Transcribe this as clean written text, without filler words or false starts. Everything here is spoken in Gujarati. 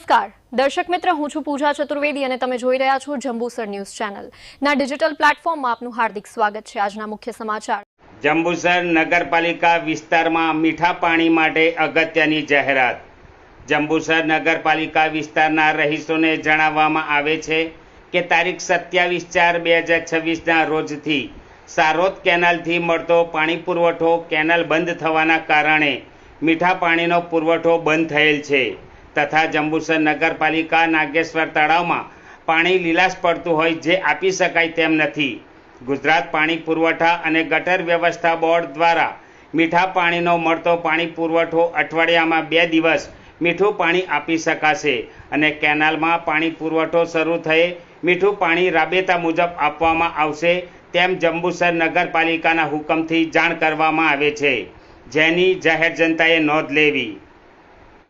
નમસ્કાર દર્શક મિત્ર, હું છું પૂજા ચતુર્વેદી અને તમે જોઈ રહ્યા છો જંબુસર ન્યૂઝ ચેનલ ના ડિજિટલ પ્લેટફોર્મમાં આપનું હાર્દિક સ્વાગત છે। આજના મુખ્ય સમાચાર। જંબુસર નગરપાલિકા વિસ્તારમાં મીઠા પાણી માટે અગત્યની જાહેરાત। જંબુસર નગરપાલિકા વિસ્તારના રહીશોને જણાવવામાં આવે છે કે તારીખ 27/4/2026ના રોજથી સારોત કેનાલથી મળતો પાણી પુરવઠો કેનાલ બંધ થવાના કારણે મીઠા પાણીનો પુરવઠો બંધ થયેલ છે તથા જંબુસર નગરપાલિકા નાગેશ્વર તળાવમાં પાણી લીલાશ પડતું હોય જે આપી શકાય તેમ નથી। ગુજરાત પાણી પુરવઠા અને ગટર વ્યવસ્થા બોર્ડ દ્વારા મીઠા પાણીનો મળતો પાણી પુરવઠો અઠવાડિયામાં 2 દિવસ મીઠું પાણી આપી શકાશે અને કેનાલમાં પાણી પુરવઠો શરૂ થયે મીઠું પાણી રાબેતા મુજબ આપવામાં આવશે તેમ જંબુસર નગરપાલિકાના હુકમથી જાણ કરવામાં આવે છે, જેની જાહેર જનતાએ નોંધ લેવી।